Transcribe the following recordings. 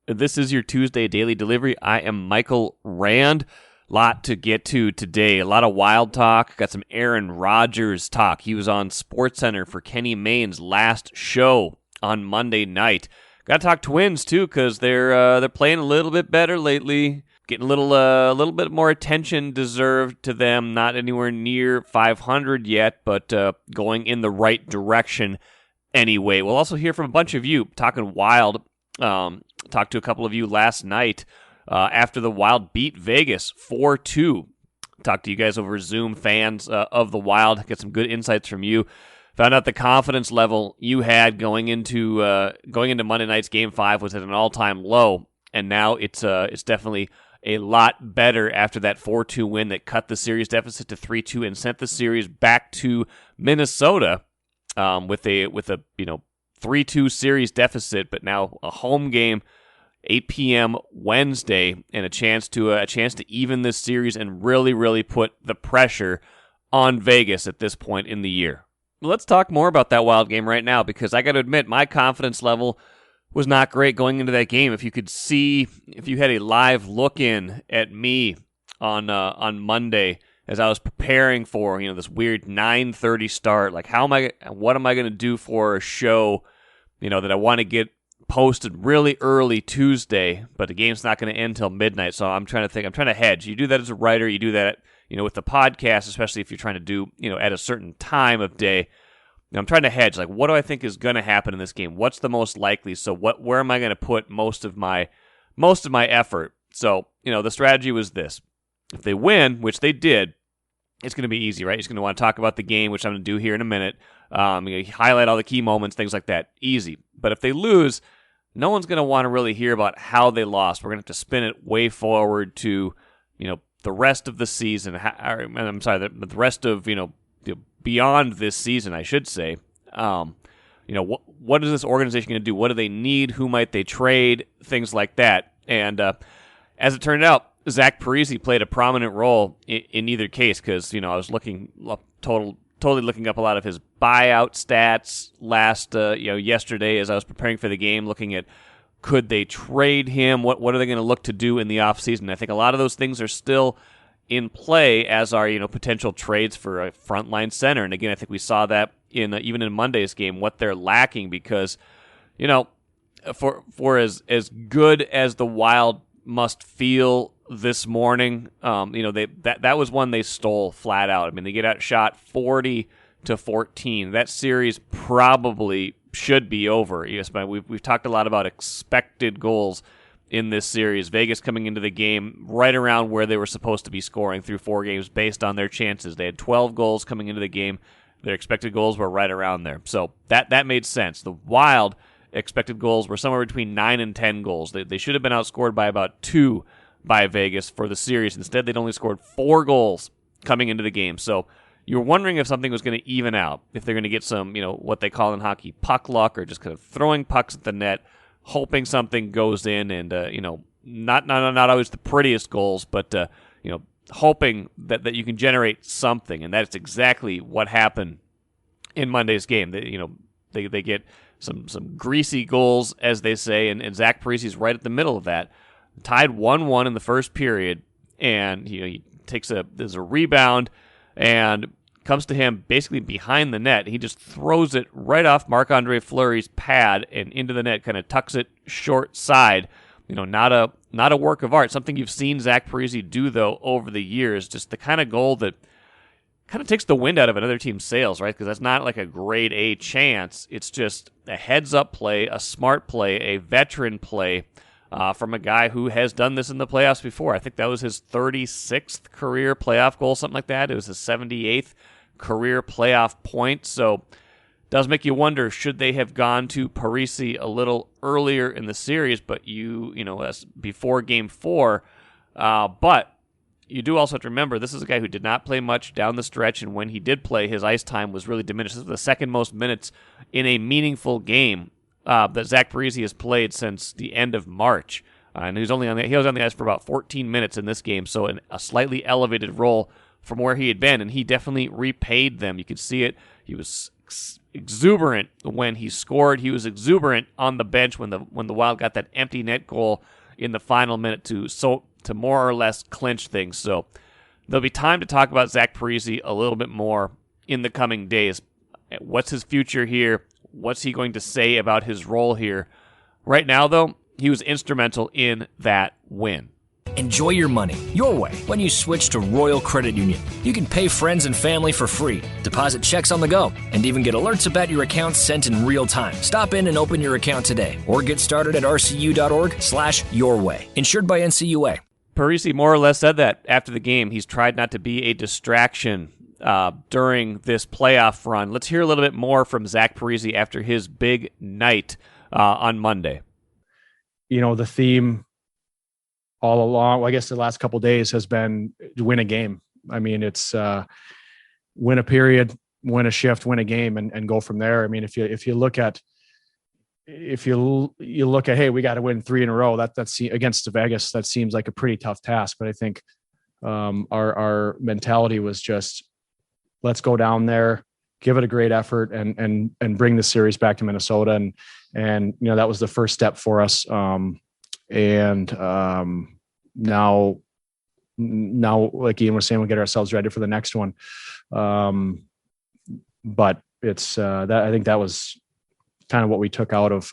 This is your Tuesday Daily Delivery. I am Michael Rand. Lot to get to today. A lot of Wild talk. Got some Aaron Rodgers talk. He was on SportsCenter for Kenny Mayne's last show on Monday night. Got to talk Twins too, because they're playing a little bit better lately. Getting a little bit more attention deserved to them. Not anywhere near 500 yet, but going in the right direction anyway. We'll also hear from a bunch of you talking Wild. Talked to a couple of you last night after the Wild beat Vegas 4-2. Talked to you guys over Zoom, fans of the Wild. Get some good insights from you. Found out the confidence level you had going into Monday night's Game 5 was at an all-time low, and now it's definitely a lot better after that 4-2 win that cut the series deficit to 3-2 and sent the series back to Minnesota with a 3-2 series deficit, but now a home game, 8 p.m. Wednesday, and a chance to even this series and really put the pressure on Vegas at this point in the year. Let's talk more about that Wild game right now, because I got to admit my confidence level was not great going into that game. If you had a live look in at me on Monday as I was preparing for this weird 9:30 start, like what am I going to do for a show that I want to get posted really early Tuesday, but the game's not going to end till midnight. So I'm trying to hedge. You do that as a writer, you do that with the podcast, especially if you're trying to do at a certain time of day. I'm trying to hedge, like, what do I think is going to happen in this game? What's the most likely? So where am I going to put most of my effort? So, the strategy was this. If they win, which they did, it's going to be easy, right? You're going to want to talk about the game, which I'm going to do here in a minute. Highlight all the key moments, things like that. Easy. But if they lose, no one's going to want to really hear about how they lost. We're going to have to spin it way forward to, the rest of the season. The rest of, beyond this season, I should say. What is this organization going to do? What do they need? Who might they trade? Things like that. And as it turned out, Zach Parise played a prominent role in either case, because I was totally looking up a lot of his buyout stats yesterday as I was preparing for the game, looking at could they trade him? What are they going to look to do in the offseason? I think a lot of those things are still in play, as are potential trades for a frontline center. And again, I think we saw that even in Monday's game, what they're lacking, because for as good as the Wild must feel this morning, that was one they stole flat out. I mean, they get outshot 40-14. That series probably should be over. Yes, but we've talked a lot about expected goals in this series. Vegas coming into the game right around where they were supposed to be scoring through 4 games based on their chances. They had 12 goals coming into the game. Their expected goals were right around there. So that made sense. The Wild expected goals were somewhere between 9 and 10 goals. They should have been outscored by about 2 by Vegas for the series. Instead, they'd only scored 4 goals coming into the game. So you were wondering if something was going to even out, if they're going to get some, what they call in hockey puck luck, or just kind of throwing pucks at the net, hoping something goes in, and not always the prettiest goals, but hoping that you can generate something, and that's exactly what happened in Monday's game. They get some greasy goals, as they say, and Zach Parise's right at the middle of that. Tied 1-1 in the first period, and he there's a rebound and comes to him basically behind the net. He just throws it right off Marc-Andre Fleury's pad and into the net, kind of tucks it short side. Not a work of art. Something you've seen Zach Parise do, though, over the years. Just the kind of goal that kind of takes the wind out of another team's sails, right? Because that's not like a grade A chance. It's just a heads-up play, a smart play, a veteran play from a guy who has done this in the playoffs before. I think that was his 36th career playoff goal, something like that. It was his 78th career playoff point. So it does make you wonder, should they have gone to Parise a little earlier in the series, but before Game 4. But you do also have to remember, this is a guy who did not play much down the stretch, and when he did play, his ice time was really diminished. This is the second most minutes in a meaningful game that Zach Parise has played since the end of March. And he was on the ice for about 14 minutes in this game, so a slightly elevated role from where he had been, and he definitely repaid them. You could see it. He was exuberant when he scored. He was exuberant on the bench when the Wild got that empty net goal in the final minute to more or less clinch things. So there'll be time to talk about Zach Parise a little bit more in the coming days. What's his future here? What's he going to say about his role here? Right now, though, he was instrumental in that win. Enjoy your money your way when you switch to Royal Credit Union. You can pay friends and family for free, deposit checks on the go, and even get alerts about your account sent in real time. Stop in and open your account today or get started at rcu.org/yourway. Insured by NCUA. Parise more or less said that after the game. He's tried not to be a distraction during this playoff run. Let's hear a little bit more from Zach Parise after his big night on Monday. The theme all along, I guess the last couple of days, has been win a game. I mean, it's win a period, win a shift, win a game, and go from there. I mean, if you look at, hey, we got to win 3 in a row. That's against Vegas. That seems like a pretty tough task. But I think our mentality was just, let's go down there, give it a great effort, and bring the series back to Minnesota. And that was the first step for us. Now, like Ian was saying, we'll get ourselves ready for the next one. But it's that I think that was kind of what we took out of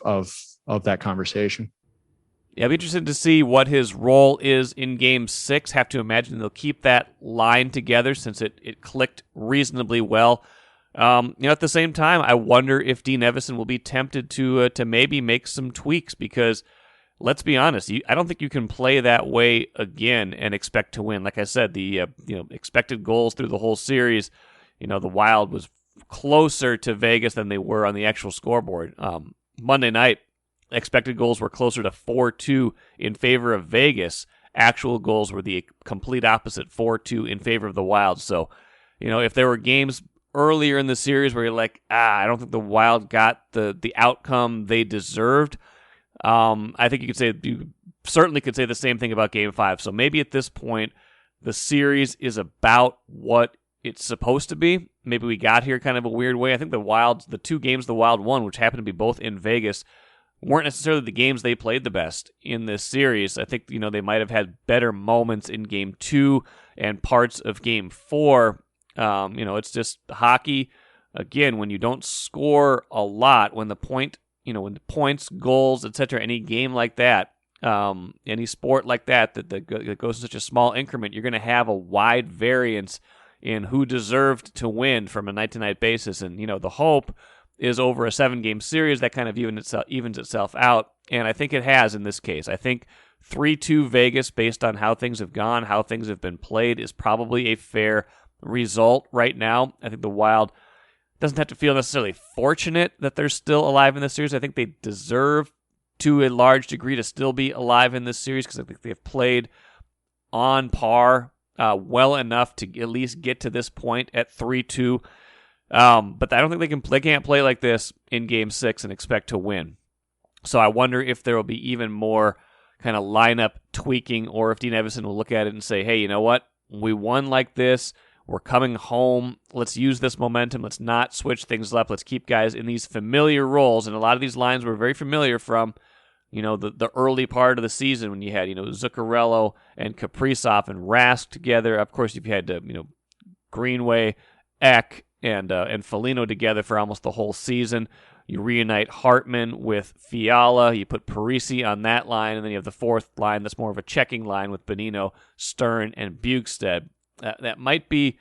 that conversation. Yeah, I'll be interested to see what his role is in Game 6. Have to imagine they'll keep that line together since it clicked reasonably well. At the same time, I wonder if Dean Evason will be tempted to maybe make some tweaks, because let's be honest, I don't think you can play that way again and expect to win. Like I said, the expected goals through the whole series, the Wild was closer to Vegas than they were on the actual scoreboard. Monday night, expected goals were closer to 4-2 in favor of Vegas. Actual goals were the complete opposite, 4-2 in favor of the Wild. So, if there were games earlier in the series where you're like, I don't think the Wild got the outcome they deserved, I think you certainly could say the same thing about Game 5. So maybe at this point, the series is about what it's supposed to be. Maybe we got here kind of a weird way. I think the 2 games the Wild won, which happened to be both in Vegas, weren't necessarily the games they played the best in this series. I think, they might have had better moments in Game 2 and parts of Game 4. It's just hockey. Again, when you don't score a lot, when the points, goals, etc., any game like that, any sport like that goes in such a small increment, you're going to have a wide variance in who deserved to win from a night-to-night basis. And, the hope is over a 7-game series that kind of evens itself out, and I think it has in this case. I think 3-2 Vegas, based on how things have gone, how things have been played, is probably a fair result right now. I think the Wild doesn't have to feel necessarily fortunate that they're still alive in this series. I think they deserve, to a large degree, to still be alive in this series, because I think they've played on par well enough to at least get to this point at 3-2. But I don't think they can't play like this in Game 6 and expect to win. So I wonder if there will be even more kind of lineup tweaking, or if Dean Evason will look at it and say, hey, you know what? We won like this. We're coming home. Let's use this momentum. Let's not switch things up. Let's keep guys in these familiar roles. And a lot of these lines were very familiar from, the early part of the season when you had, Zuccarello and Kaprizov and Rask together. Of course, you've had, Greenway, Ek, and Foligno together for almost the whole season. You reunite Hartman with Fiala. You put Parise on that line, and then you have the fourth line that's more of a checking line with Bonino, Stern, and Bukestad. That might be,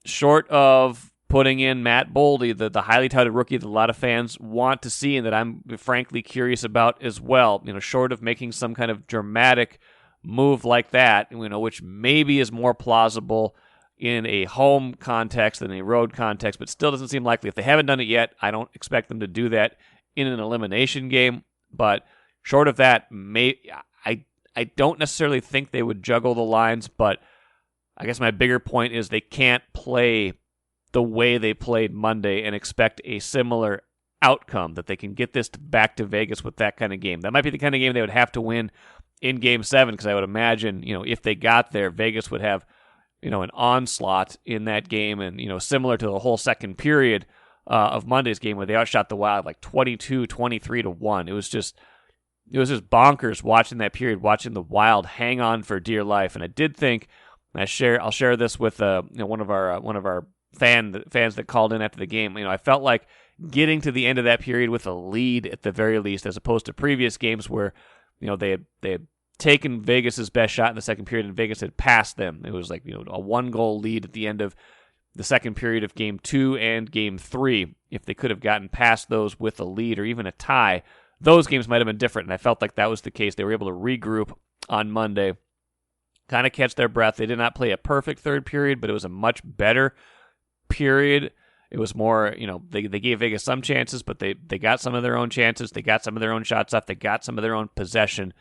short of putting in Matt Boldy, the highly touted rookie that a lot of fans want to see and that I'm frankly curious about as well. Short of making some kind of dramatic move like that, which maybe is more plausible in a home context than a road context, but still doesn't seem likely. If they haven't done it yet, I don't expect them to do that in an elimination game. But short of that, I don't necessarily think they would juggle the lines, but I guess my bigger point is they can't play the way they played Monday and expect a similar outcome, that they can get this back to Vegas with that kind of game. That might be the kind of game they would have to win in Game 7, because I would imagine, if they got there, Vegas would have, an onslaught in that game, and, similar to the whole second period of Monday's game where they outshot the Wild like 22-23-1. It was just bonkers watching that period, watching the Wild hang on for dear life. And I did think, and I'll share this with one of our fans that called in after the game. I felt like getting to the end of that period with a lead at the very least, as opposed to previous games where they had taken Vegas's best shot in the second period and Vegas had passed them. It was like a 1-goal lead at the end of the second period of Game 2 and Game 3. If they could have gotten past those with a lead or even a tie, those games might have been different, and I felt like that was the case. They were able to regroup on Monday, kind of catch their breath. They did not play a perfect third period, but it was a much better period. It was more, they gave Vegas some chances, but they got some of their own chances. They got some of their own shots up. They got some of their own possession.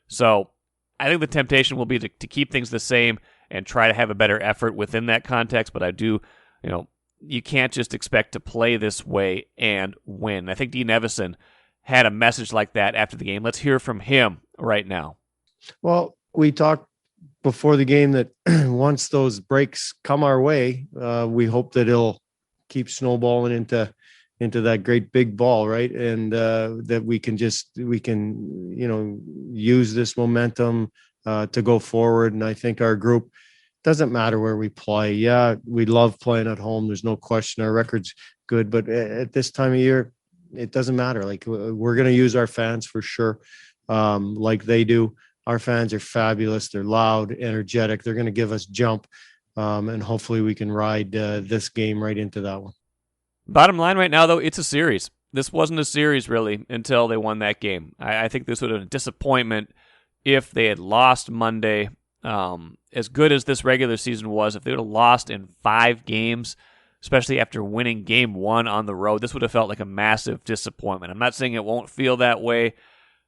So I think the temptation will be to keep things the same and try to have a better effort within that context. But I do, you can't just expect to play this way and win. I think Dean Evason had a message like that after the game. Let's hear from him right now. Well, we talked before the game that once those breaks come our way, we hope that it'll keep snowballing into that great big ball, right? And that we can use this momentum to go forward. And I think our group, doesn't matter where we play. Yeah, we love playing at home. There's no question our record's good, but at this time of year, it doesn't matter. Like, we're going to use our fans for sure, like they do. Our fans are fabulous. They're loud, energetic. They're going to give us jump, and hopefully we can ride this game right into that one. Bottom line right now, though, it's a series. This wasn't a series, really, until they won that game. I think this would have been a disappointment if they had lost Monday. As good as this regular season was, if they would have lost in 5 games, especially after winning Game 1 on the road, this would have felt like a massive disappointment. I'm not saying it won't feel that way.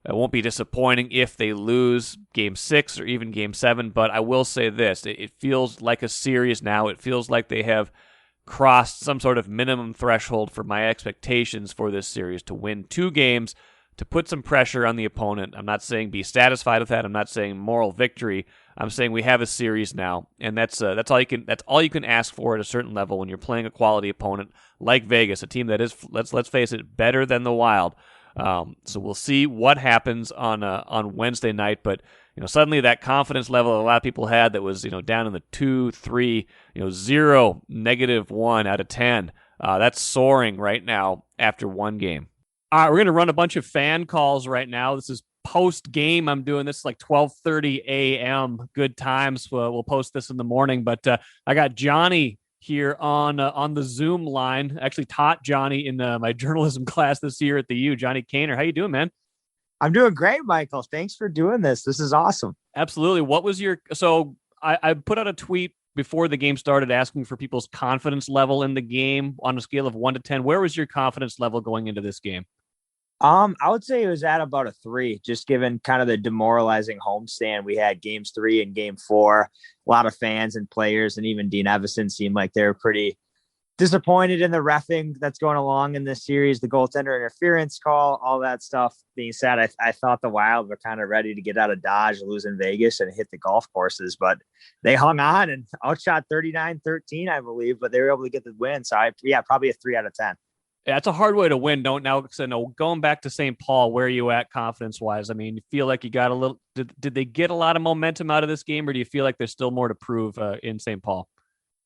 It won't be disappointing if they lose Game 6 or even Game 7, but I will say this. It feels like a series now. It feels like they have crossed some sort of minimum threshold for my expectations for this series, to win 2 games, to put some pressure on the opponent. I'm not saying be satisfied with that. I'm not saying moral victory. I'm saying we have a series now, and that's all you can ask for at a certain level when you're playing a quality opponent like Vegas, a team that is, let's face it, better than the Wild. So we'll see what happens on Wednesday night, but suddenly that confidence level a lot of people had that was down in the 2, 3, 0, -1 out of 10. That's soaring right now after one game. All right, we're going to run a bunch of fan calls right now. This is post-game. I'm doing this like 12:30 a.m. Good times. We'll post this in the morning. But I got Johnny here on the Zoom line. I actually taught Johnny in my journalism class this year at the U. Johnny Kaner, how you doing, man? I'm doing great, Michael. Thanks for doing this. This is awesome. Absolutely. What was so I put out a tweet before the game started asking for people's confidence level in the game on a scale of 1 to 10. Where was your confidence level going into this game? I would say it was at about a 3, just given kind of the demoralizing homestand. We had Games 3 and Game 4. A lot of fans and players, and even Dean Evason seemed like they were pretty disappointed in the reffing that's going along in this series, the goaltender interference call, all that stuff being said. I thought the Wild were kind of ready to get out of Dodge, losing Vegas, and hit the golf courses, but they hung on and outshot 39-13, I believe, but they were able to get the win. So probably a 3 out of 10. Yeah, it's a hard way to win. Going back to St. Paul, where are you at confidence-wise? I mean, you feel like you got a little – did they get a lot of momentum out of this game, or do you feel like there's still more to prove in St. Paul?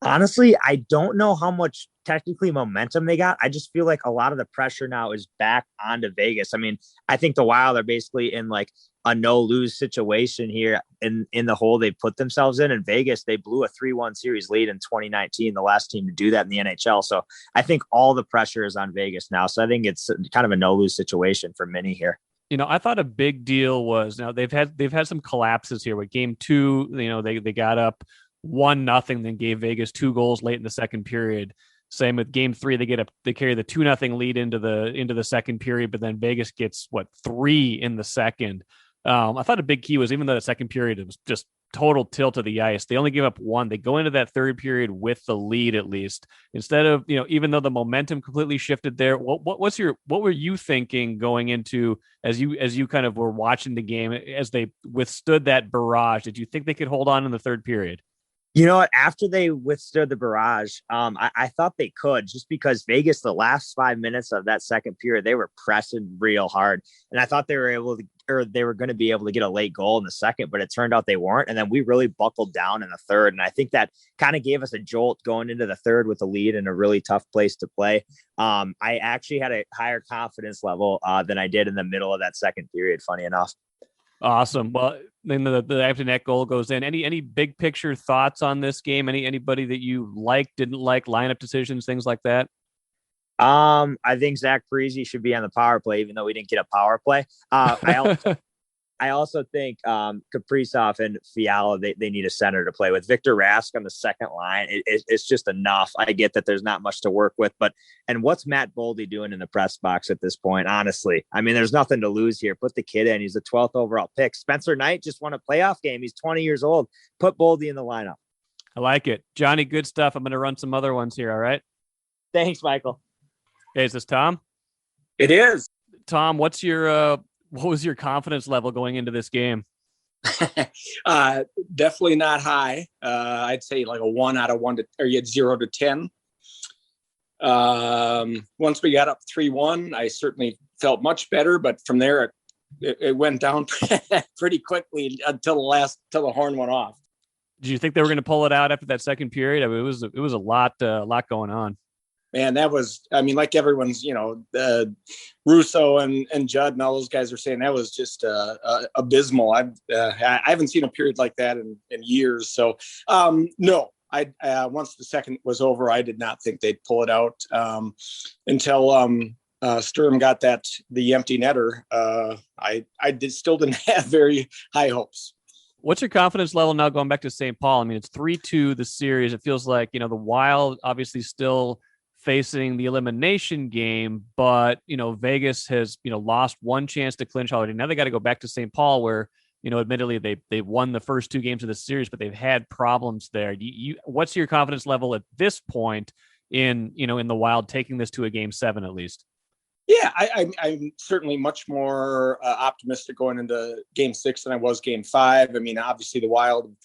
Honestly, I don't know how much technically momentum they got. I just feel like a lot of the pressure now is back onto Vegas. I mean, I think the Wild are basically in like a no-lose situation here in the hole they put themselves in. In Vegas, they blew a 3-1 series lead in 2019, the last team to do that in the NHL. So I think all the pressure is on Vegas now. So I think it's kind of a no-lose situation for many here. I thought a big deal was, now they've had some collapses here with Game 2. They got up 1-0, then gave Vegas 2 goals late in the second period. Same with Game 3, they carry the 2-0 lead into the second period, but then Vegas gets 3 in the second. I thought a big key was, even though the second period, it was just total tilt of the ice, they only gave up 1. They go into that third period with the lead, at least, instead of, even though the momentum completely shifted there. What were you thinking going into, as you kind of were watching the game, as they withstood that barrage? Did you think they could hold on in the third period? You know what? After they withstood the barrage, I thought they could, just because Vegas, the last 5 minutes of that second period, they were pressing real hard, and I thought they were able to, or they were going to be able to get a late goal in the second, but it turned out they weren't. And then we really buckled down in the third, and I think that kind of gave us a jolt going into the third with a lead and a really tough place to play. I actually had a higher confidence level than I did in the middle of that second period. Funny enough. Awesome. Well, then the after net goal goes in. Any big picture thoughts on this game? Anybody that you liked, didn't like, lineup decisions, things like that? I think Zach Parise should be on the power play, even though we didn't get a power play. I also think Kaprizov and Fiala, they need a center to play with. Victor Rask on the second line, it's just enough. I get that there's not much to work with, and what's Matt Boldy doing in the press box at this point? Honestly, I mean, there's nothing to lose here. Put the kid in. He's the 12th overall pick. Spencer Knight just won a playoff game. He's 20 years old. Put Boldy in the lineup. I like it. Johnny, good stuff. I'm going to run some other ones here. All right. Thanks, Michael. Hey, is this Tom? It is. Tom, what was your confidence level going into this game? Definitely not high. I'd say like a 1 out of 1 or you had 0 to 10. Once we got up 3-1, I certainly felt much better, but from there it went down pretty quickly until the horn went off. Did you think they were going to pull it out after that second period? I mean, it was a lot going on. Man, that was, I mean, like everyone's, Russo and Judd and all those guys are saying, that was just abysmal. I haven't seen a period like that in years. So, no, once the second was over, I did not think they'd pull it out until Sturm got the empty netter. I still didn't have very high hopes. What's your confidence level now going back to St. Paul? I mean, it's 3-2 the series. It feels like, the Wild obviously still facing the elimination game, but Vegas has lost one chance to clinch already. Now they got to go back to St. Paul, where admittedly they won the first 2 games of the series, but they've had problems there. What's your confidence level at this point in the Wild taking this to a game 7 at least? Yeah, I'm certainly much more optimistic going into game 6 than I was game 5. I mean, obviously the Wild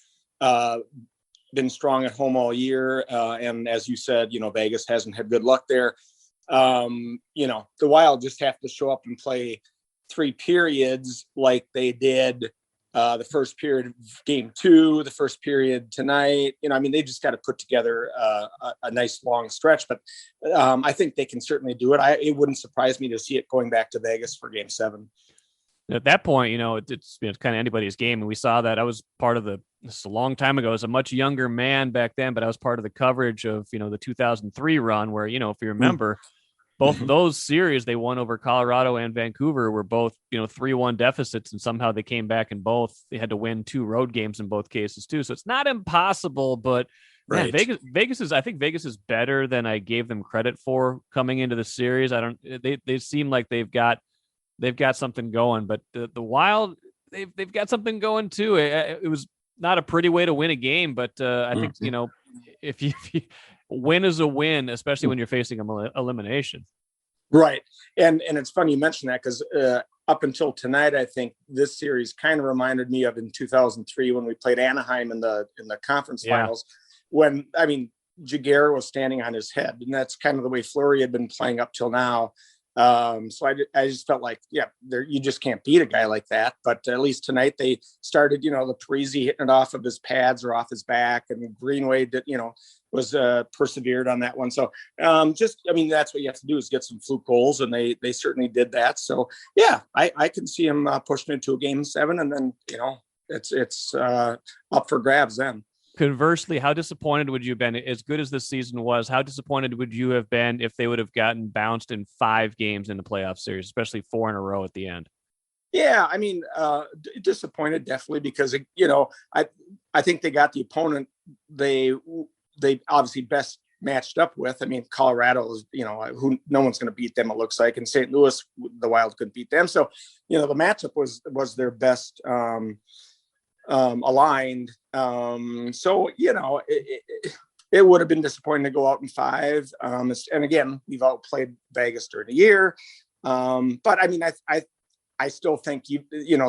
been strong at home all year. And as you said, Vegas hasn't had good luck there. The Wild just have to show up and play 3 periods like they did the first period of game 2, the first period tonight. They just got to put together a nice long stretch, but I think they can certainly do it. It wouldn't surprise me to see it going back to Vegas for game 7. At that point, it's kind of anybody's game. And we saw that. I was part of this a long time ago. I was a much younger man back then, but I was part of the coverage of, the 2003 run where, if you remember, both of those series they won over Colorado and Vancouver were both, 3-1 deficits. And somehow they came back and they had to win 2 road games in both cases too. So it's not impossible, but right. Man, I think Vegas is better than I gave them credit for coming into the series. They seem like they've got something going, but the Wild, they've got something going too. It was not a pretty way to win a game, but I think, if you win is a win, especially when you're facing elimination. Right. And it's funny you mention that because up until tonight, I think this series kind of reminded me of in 2003 when we played Anaheim in the conference finals, when, Jaguar was standing on his head, and that's kind of the way Fleury had been playing up till now. So I just felt like, you just can't beat a guy like that. But at least tonight they started, the Parise hitting it off of his pads or off his back, and Greenway did, was persevered on that one. So that's what you have to do is get some fluke goals, and they certainly did that. So I can see him pushing into a game 7, and then it's up for grabs then. Conversely, how disappointed would you have been, as good as this season was, how disappointed would you have been if they would have gotten bounced in 5 games in the playoff series, especially 4 in a row at the end? Yeah, disappointed definitely because, I think they got the opponent they obviously best matched up with. Colorado is, who no one's going to beat them, it looks like. And St. Louis, the Wild couldn't beat them. So, the matchup was their best aligned. It would have been disappointing to go out in 5. And again, we've outplayed Vegas during the year. But I I still think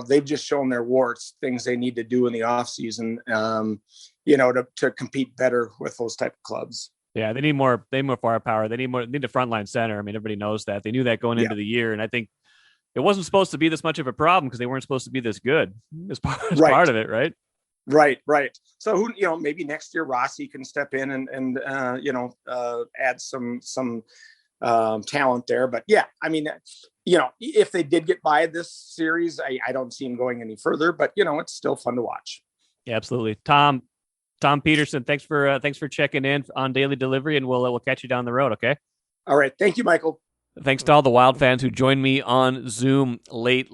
they've just shown their warts, things they need to do in the off season, to compete better with those type of clubs. Yeah, they need more firepower. They need a frontline center. I mean, everybody knows that. They knew that going into the year, and I think it wasn't supposed to be this much of a problem because they weren't supposed to be this good. As part of it, right? Right. So maybe next year Rossi can step in and add some talent there. But yeah, I mean, if they did get by this series, I don't see them going any further. But it's still fun to watch. Yeah, absolutely. Tom Peterson, thanks for checking in on Daily Delivery, and we'll catch you down the road. Okay. All right. Thank you, Michael. Thanks to all the Wild fans who joined me on Zoom late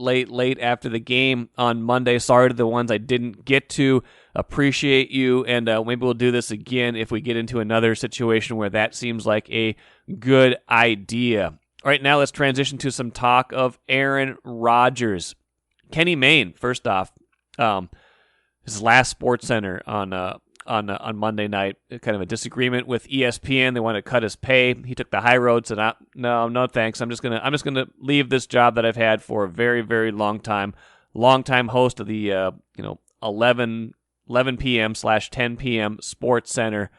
after the game on Monday. Sorry to the ones I didn't get to. Appreciate you, and maybe we'll do this again if we get into another situation where that seems like a good idea. All right, now let's transition to some talk of Aaron Rodgers. Kenny Mayne, first off, his last SportsCenter on Monday night, kind of a disagreement with ESPN. They wanted to cut his pay. He took the high road, said, "No, thanks. I'm just gonna leave this job that I've had for a very, very long time. Longtime host of the 11 p.m. / 10 p.m. SportsCenter.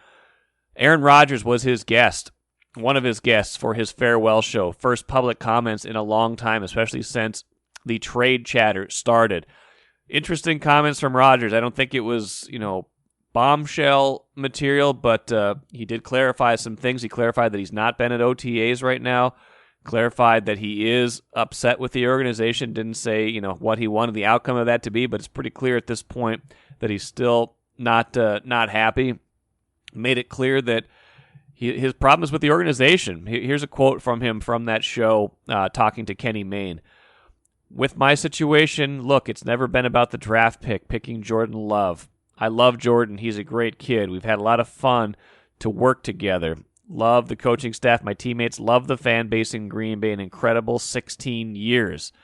Aaron Rodgers was his guest, one of his guests for his farewell show. First public comments in a long time, especially since the trade chatter started. Interesting comments from Rodgers. I don't think it was bombshell material, but he did clarify some things. He clarified that he's not been at OTAs right now, clarified that he is upset with the organization, didn't say what he wanted the outcome of that to be, but it's pretty clear at this point that he's still not happy. Made it clear that his problem is with the organization. Here's a quote from him from that show talking to Kenny Mayne. "With my situation, look, it's never been about the draft picking Jordan Love. I love Jordan. He's a great kid. We've had a lot of fun to work together. Love the coaching staff, my teammates, love the fan base in Green Bay, an incredible 16 years.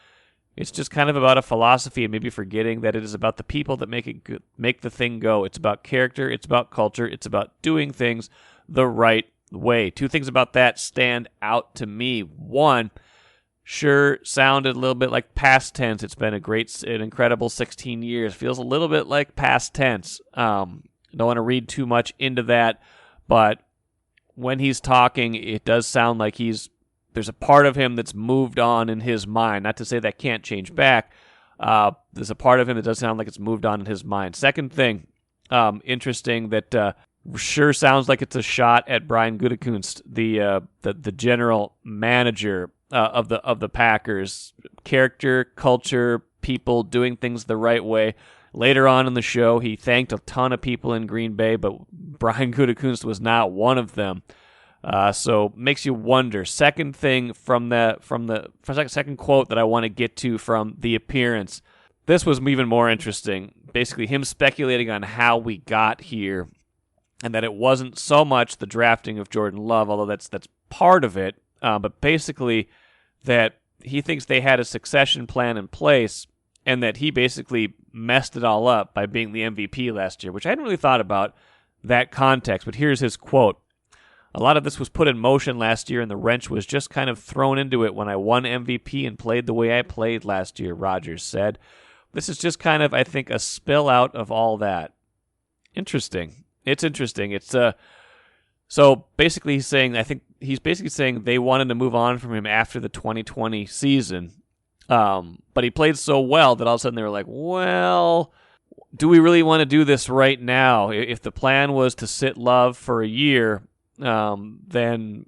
It's just kind of about a philosophy and maybe forgetting that it is about the people that make the thing go. It's about character. It's about culture. It's about doing things the right way." Two things about that stand out to me. One, sure sounded a little bit like past tense. It's been an incredible 16 years. Feels a little bit like past tense. Don't want to read too much into that, but when he's talking, it does sound like there's a part of him that's moved on in his mind. Not to say that can't change back. There's a part of him that does sound like it's moved on in his mind. Second thing, interesting that sure sounds like it's a shot at Brian Gutekunst, the general manager of the Packers. Character, culture, people doing things the right way. Later on in the show, he thanked a ton of people in Green Bay, but Brian Gutekunst was not one of them. So makes you wonder. Second thing from the second quote that I want to get to from the appearance. This was even more interesting. Basically, him speculating on how we got here, and that it wasn't so much the drafting of Jordan Love, although that's part of it. But basically that he thinks they had a succession plan in place and that he basically messed it all up by being the MVP last year, which I hadn't really thought about that context. But here's his quote. "A lot of this was put in motion last year and the wrench was just kind of thrown into it when I won MVP and played the way I played last year," Rodgers said. "This is just kind of, I think, a spill out of all that." Interesting. It's interesting. It's so basically he's basically saying they wanted to move on from him after the 2020 season. But he played so well that all of a sudden they were like, well, do we really want to do this right now? If the plan was to sit Love for a year, then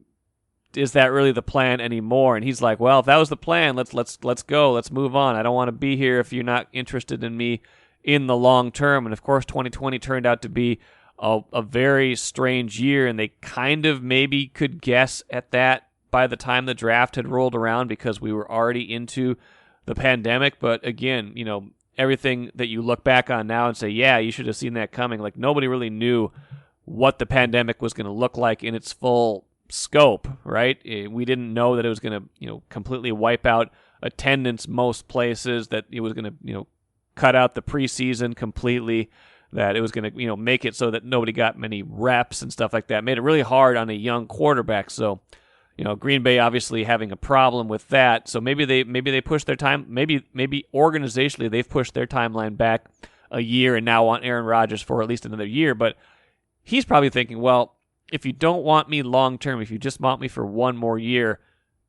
is that really the plan anymore? And he's like, well, if that was the plan, let's go. Let's move on. I don't want to be here if you're not interested in me in the long term. And of course, 2020 turned out to be a very strange year, and they kind of maybe could guess at that by the time the draft had rolled around because we were already into the pandemic. But again, everything that you look back on now and say, yeah, you should have seen that coming. Like nobody really knew what the pandemic was going to look like in its full scope, right? We didn't know that it was going to, completely wipe out attendance most places, that it was going to, cut out the preseason completely, that it was going to, make it so that nobody got many reps and stuff like that. Made it really hard on a young quarterback. So Green Bay obviously having a problem with that. So maybe they push their time. Maybe organizationally they've pushed their timeline back a year and now want Aaron Rodgers for at least another year. But he's probably thinking, well, if you don't want me long term, if you just want me for one more year,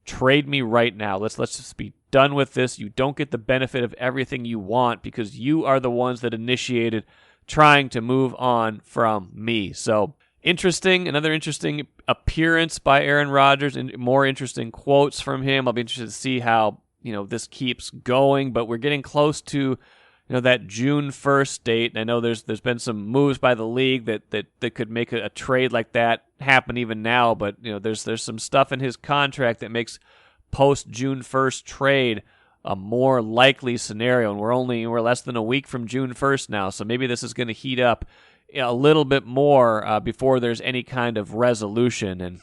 trade me right now. Let's just be done with this. You don't get the benefit of everything you want because you are the ones that initiated trying to move on from me. So another interesting appearance by Aaron Rodgers and more interesting quotes from him. I'll be interested to see how, this keeps going, but we're getting close to, that June 1st date. And I know there's been some moves by the league that could make a trade like that happen even now, but there's some stuff in his contract that makes post June 1st trade a more likely scenario. And we're less than a week from June 1st now. So maybe this is going to heat up a little bit more before there's any kind of resolution. And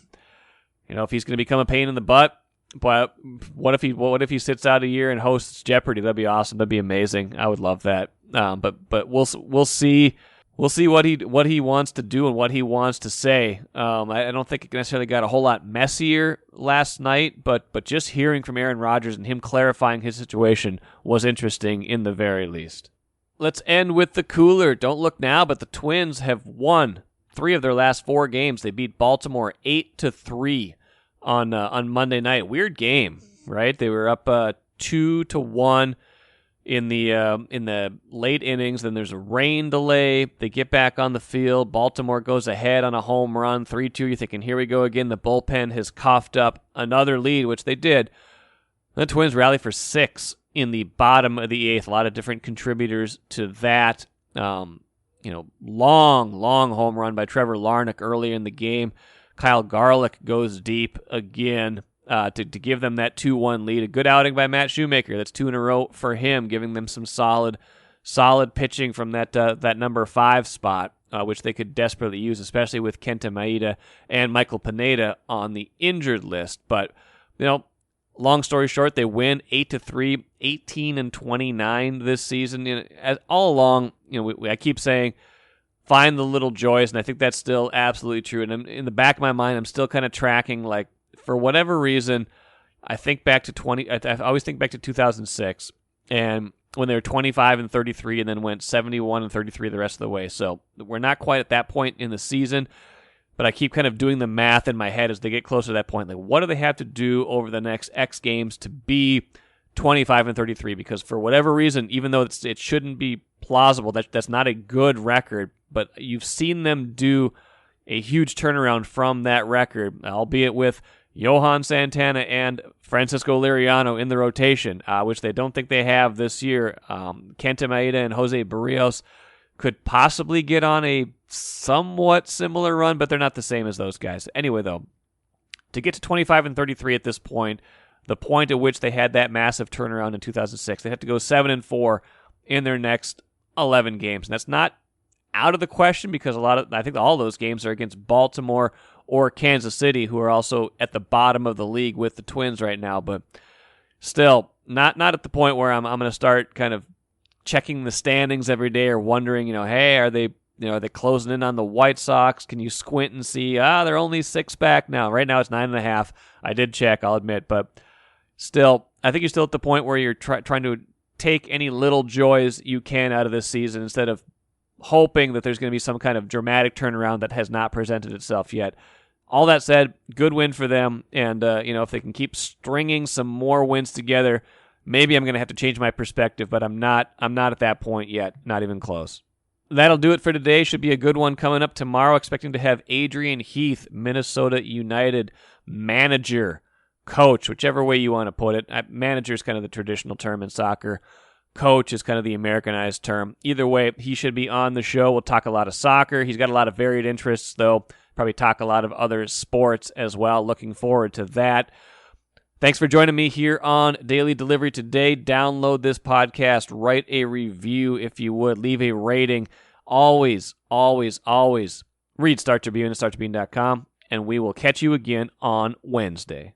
if he's going to become a pain in the butt, but what if he sits out a year and hosts Jeopardy? That'd be awesome. That'd be amazing. I would love that. But we'll see what he wants to do and what he wants to say. I don't think it necessarily got a whole lot messier last night, but just hearing from Aaron Rodgers and him clarifying his situation was interesting in the very least. Let's end with the cooler. Don't look now, but the Twins have won 3 of their last 4 games. They beat Baltimore 8-3 on Monday night. Weird game, right? They were up 2-1 in the late innings. Then there's a rain delay. They get back on the field. Baltimore goes ahead on a home run, 3-2. You're thinking, here we go again. The bullpen has coughed up another lead, which they did. The Twins rally for 6 in the bottom of the 8th. A lot of different contributors to that. Long home run by Trevor Larnach early in the game. Kyle Garlick goes deep again to give them that 2-1 lead. A good outing by Matt Shoemaker. That's 2 in a row for him, giving them some solid pitching from that number 5 spot, which they could desperately use, especially with Kenta Maeda and Michael Pineda on the injured list. But, long story short, they win 8-3, 18-29 this season. All along, I keep saying, find the little joys, and I think that's still absolutely true. And in the back of my mind, I'm still kind of tracking, like, for whatever reason, I always think back to 2006, and when they were 25-33, and then went 71-33 the rest of the way. So we're not quite at that point in the season, but I keep kind of doing the math in my head as they get closer to that point. Like, what do they have to do over the next X games to be 25-33? Because for whatever reason, even though it shouldn't be plausible, that's not a good record, but you've seen them do a huge turnaround from that record, albeit with Johan Santana and Francisco Liriano in the rotation, which they don't think they have this year. Kenta Maeda and Jose Barrios could possibly get on a somewhat similar run, but they're not the same as those guys. Anyway, though, to get to 25-33 at this point, the point at which they had that massive turnaround in 2006, they have to go 7-4 in their next 11 games. And that's not out of the question because I think all those games are against Baltimore or Kansas City, who are also at the bottom of the league with the Twins right now. But still, not at the point where I'm going to start kind of checking the standings every day or wondering, hey, are they closing in on the White Sox? Can you squint and see? They're only 6 back now. Right now it's 9.5. I did check, I'll admit, but still, I think you're still at the point where you're trying to take any little joys you can out of this season instead of hoping that there's going to be some kind of dramatic turnaround that has not presented itself yet. All that said, good win for them, and if they can keep stringing some more wins together, maybe I'm going to have to change my perspective, but I'm not at that point yet, not even close. That'll do it for today. Should be a good one coming up tomorrow. Expecting to have Adrian Heath, Minnesota United manager, coach, whichever way you want to put it. Manager is kind of the traditional term in soccer. Coach is kind of the Americanized term. Either way, he should be on the show. We'll talk a lot of soccer. He's got a lot of varied interests, though. Probably talk a lot of other sports as well. Looking forward to that. Thanks for joining me here on Daily Delivery today. Download this podcast. Write a review if you would. Leave a rating. Always, always, always read Star Tribune at StarTribune.com, and we will catch you again on Wednesday.